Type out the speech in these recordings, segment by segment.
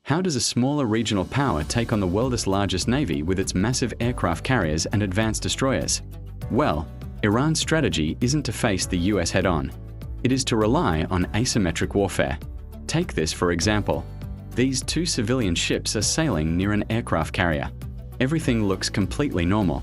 How does a smaller regional power take on the world's largest navy with its massive aircraft carriers and advanced destroyers? Well, Iran's strategy isn't to face the US head-on. It is to rely on asymmetric warfare. Take this for example. These two civilian ships are sailing near an aircraft carrier. Everything looks completely normal.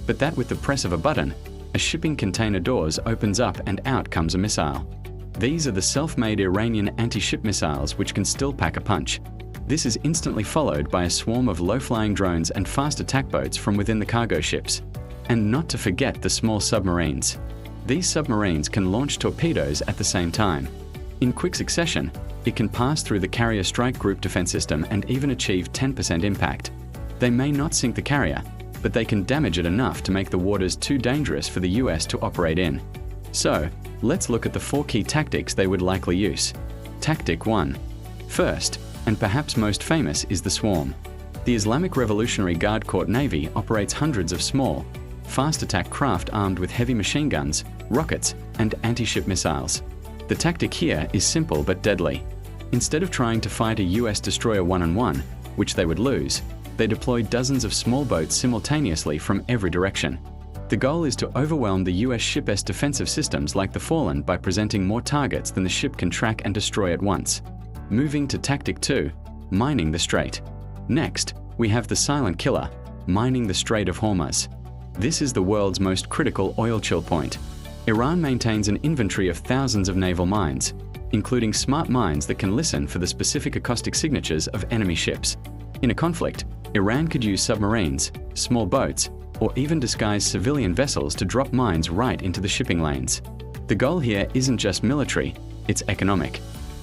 But that with the press of a button, a shipping container doors opens up and out comes a missile. These are the self-made Iranian anti-ship missiles which can still pack a punch. This is instantly followed by a swarm of low-flying drones and fast attack boats from within the cargo ships. And not to forget the small submarines. These submarines can launch torpedoes at the same time. In quick succession, it can pass through the carrier strike group defense system and even achieve 10% impact. They may not sink the carrier, but they can damage it enough to make the waters too dangerous for the US to operate in. So, let's look at the 4 key tactics they would likely use. Tactic 1. First, and perhaps most famous, is the swarm. The Islamic Revolutionary Guard Corps Navy operates hundreds of small, fast attack craft armed with heavy machine guns, rockets, and anti-ship missiles. The tactic here is simple but deadly. Instead of trying to fight a US destroyer one-on-one, which they would lose, they deploy dozens of small boats simultaneously from every direction. The goal is to overwhelm the US ship's defensive systems like the Fallen by presenting more targets than the ship can track and destroy at once. Moving to Tactic 2, mining the Strait. Next, we have the silent killer, mining the Strait of Hormuz. This is the world's most critical oil chill point. Iran maintains an inventory of thousands of naval mines, including smart mines that can listen for the specific acoustic signatures of enemy ships. In a conflict, Iran could use submarines, small boats, or even disguise civilian vessels to drop mines right into the shipping lanes. The goal here isn't just military, it's economic.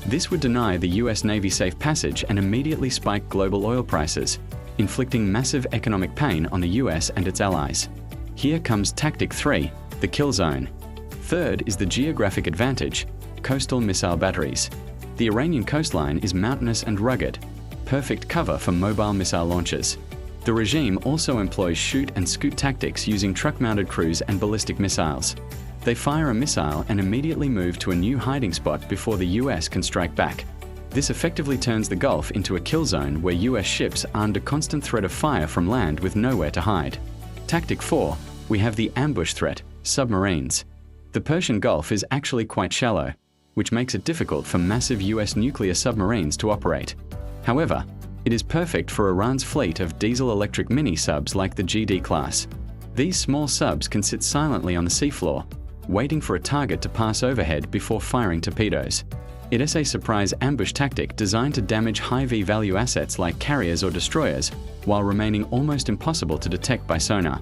This would deny the US Navy safe passage and immediately spike global oil prices, inflicting massive economic pain on the US and its allies. Here comes Tactic 3, the kill zone. Third is the geographic advantage, coastal missile batteries. The Iranian coastline is mountainous and rugged, perfect cover for mobile missile launches. The regime also employs shoot and scoot tactics using truck-mounted cruise and ballistic missiles. They fire a missile and immediately move to a new hiding spot before the US can strike back. This effectively turns the Gulf into a kill zone where US ships are under constant threat of fire from land with nowhere to hide. Tactic 4, we have the ambush threat, submarines. The Persian Gulf is actually quite shallow, which makes it difficult for massive US nuclear submarines to operate. However, it is perfect for Iran's fleet of diesel-electric mini-subs like the GD class. These small subs can sit silently on the seafloor, waiting for a target to pass overhead before firing torpedoes. It is a surprise ambush tactic designed to damage high V-value assets like carriers or destroyers, while remaining almost impossible to detect by sonar.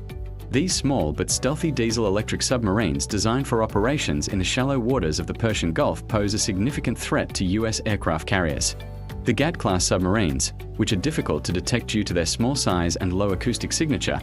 These small but stealthy diesel-electric submarines designed for operations in the shallow waters of the Persian Gulf pose a significant threat to US aircraft carriers. The GAD-class submarines, which are difficult to detect due to their small size and low acoustic signature,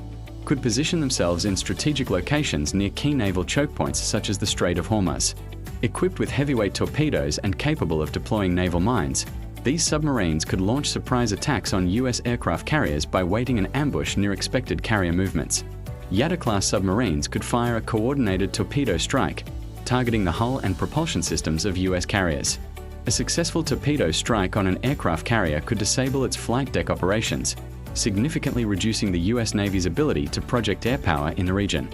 could position themselves in strategic locations near key naval choke points such as the Strait of Hormuz. Equipped with heavyweight torpedoes and capable of deploying naval mines, these submarines could launch surprise attacks on US aircraft carriers by waiting in ambush near expected carrier movements. Yadda-class submarines could fire a coordinated torpedo strike, targeting the hull and propulsion systems of US carriers. A successful torpedo strike on an aircraft carrier could disable its flight deck operations, significantly reducing the US Navy's ability to project air power in the region.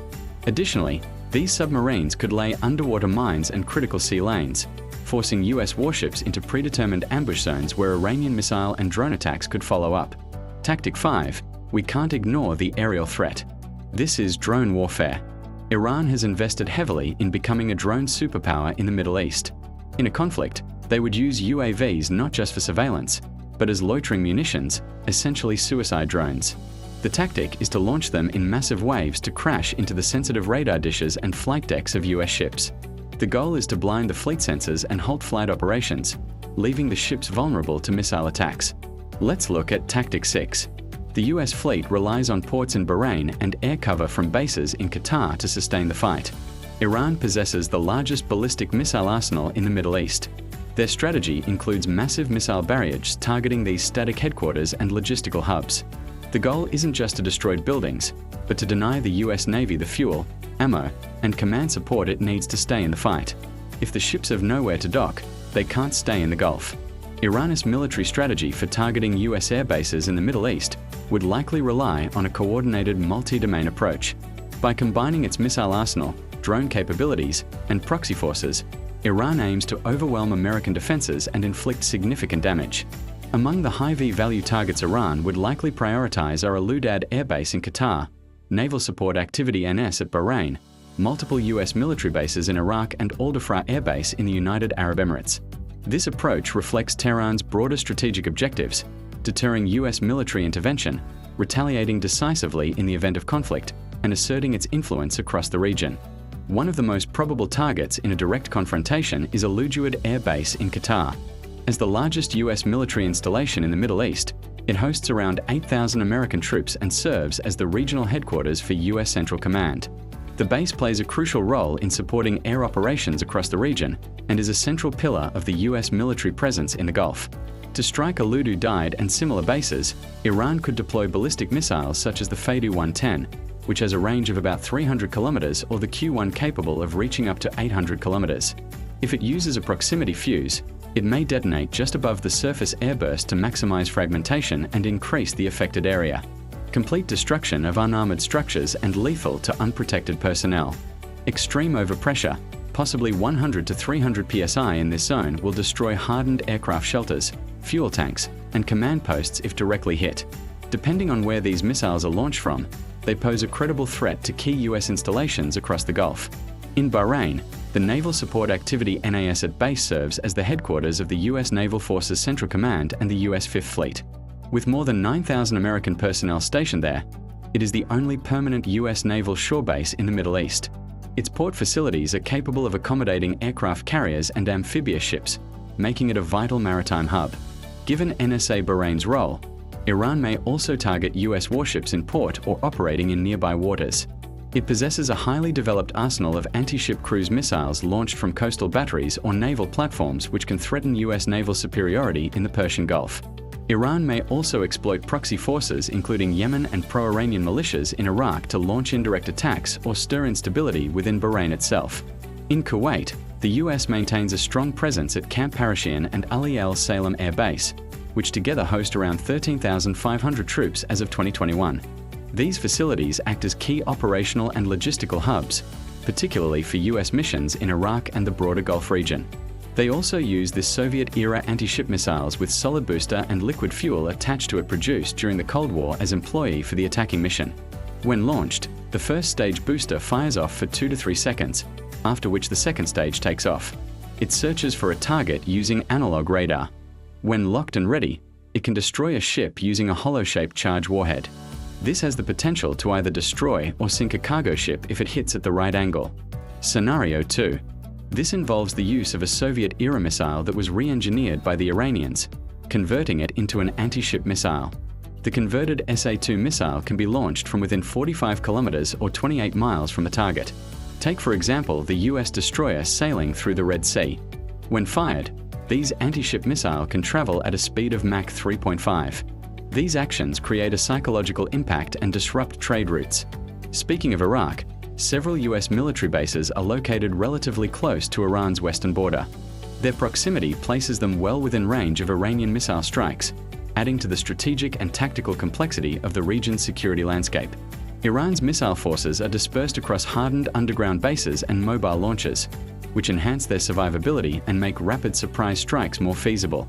Additionally, these submarines could lay underwater mines and critical sea lanes, forcing US warships into predetermined ambush zones where Iranian missile and drone attacks could follow up. Tactic 5, we can't ignore the aerial threat. This is drone warfare. Iran has invested heavily in becoming a drone superpower in the Middle East. In a conflict, they would use UAVs not just for surveillance, but as loitering munitions, essentially suicide drones. The tactic is to launch them in massive waves to crash into the sensitive radar dishes and flight decks of US ships. The goal is to blind the fleet sensors and halt flight operations, leaving the ships vulnerable to missile attacks. Let's look at Tactic 6. The US fleet relies on ports in Bahrain and air cover from bases in Qatar to sustain the fight. Iran possesses the largest ballistic missile arsenal in the Middle East. Their strategy includes massive missile barrage targeting these static headquarters and logistical hubs. The goal isn't just to destroy buildings, but to deny the US Navy the fuel, ammo, and command support it needs to stay in the fight. If the ships have nowhere to dock, they can't stay in the Gulf. Iran's military strategy for targeting US air bases in the Middle East would likely rely on a coordinated multi-domain approach. By combining its missile arsenal, drone capabilities, and proxy forces, Iran aims to overwhelm American defenses and inflict significant damage. Among the high V-value targets Iran would likely prioritize are Al Udeid Air Base in Qatar, Naval Support Activity NS at Bahrain, multiple US military bases in Iraq and Al Dhafra Air Base in the United Arab Emirates. This approach reflects Tehran's broader strategic objectives, deterring US military intervention, retaliating decisively in the event of conflict, and asserting its influence across the region. One of the most probable targets in a direct confrontation is Al Udeid Air Base in Qatar. As the largest US military installation in the Middle East, it hosts around 8,000 American troops and serves as the regional headquarters for US Central Command. The base plays a crucial role in supporting air operations across the region and is a central pillar of the US military presence in the Gulf. To strike Al Udeid and similar bases, Iran could deploy ballistic missiles such as the Fadu-110, which has a range of about 300 kilometers, or the Q-1 capable of reaching up to 800 kilometers. If it uses a proximity fuse, it may detonate just above the surface airburst to maximize fragmentation and increase the affected area. Complete destruction of unarmored structures and lethal to unprotected personnel. Extreme overpressure, possibly 100 to 300 psi in this zone, will destroy hardened aircraft shelters, fuel tanks, and command posts if directly hit. Depending on where these missiles are launched from, they pose a credible threat to key US installations across the Gulf. In Bahrain, the Naval Support Activity NAS at base serves as the headquarters of the US Naval Forces Central Command and the US Fifth Fleet. With more than 9,000 American personnel stationed there, it is the only permanent US naval shore base in the Middle East. Its port facilities are capable of accommodating aircraft carriers and amphibious ships, making it a vital maritime hub. Given NSA Bahrain's role, Iran may also target US warships in port or operating in nearby waters. It possesses a highly developed arsenal of anti-ship cruise missiles launched from coastal batteries or naval platforms which can threaten US naval superiority in the Persian Gulf. Iran may also exploit proxy forces including Yemen and pro-Iranian militias in Iraq to launch indirect attacks or stir instability within Bahrain itself. In Kuwait, the US maintains a strong presence at Camp Parashian and Ali Al Salem Air Base, which together host around 13,500 troops as of 2021. These facilities act as key operational and logistical hubs, particularly for US missions in Iraq and the broader Gulf region. They also use the Soviet-era anti-ship missiles with solid booster and liquid fuel attached to it produced during the Cold War as employee for the attacking mission. When launched, the first stage booster fires off for 2 to 3 seconds, after which the second stage takes off. It searches for a target using analog radar. When locked and ready, it can destroy a ship using a hollow-shaped charge warhead. This has the potential to either destroy or sink a cargo ship if it hits at the right angle. Scenario 2. This involves the use of a Soviet-era missile that was re-engineered by the Iranians, converting it into an anti-ship missile. The converted SA-2 missile can be launched from within 45 kilometers or 28 miles from the target. Take, for example, the US destroyer sailing through the Red Sea. When fired, these anti-ship missiles can travel at a speed of Mach 3.5. These actions create a psychological impact and disrupt trade routes. Speaking of Iraq, several US military bases are located relatively close to Iran's western border. Their proximity places them well within range of Iranian missile strikes, adding to the strategic and tactical complexity of the region's security landscape. Iran's missile forces are dispersed across hardened underground bases and mobile launchers, which enhance their survivability and make rapid surprise strikes more feasible.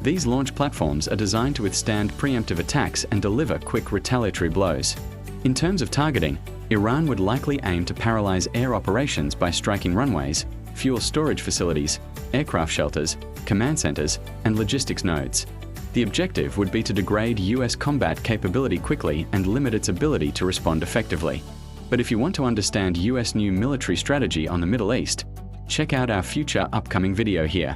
These launch platforms are designed to withstand preemptive attacks and deliver quick retaliatory blows. In terms of targeting, Iran would likely aim to paralyze air operations by striking runways, fuel storage facilities, aircraft shelters, command centers, and logistics nodes. The objective would be to degrade US combat capability quickly and limit its ability to respond effectively. But if you want to understand US new military strategy on the Middle East, check out our future upcoming video here.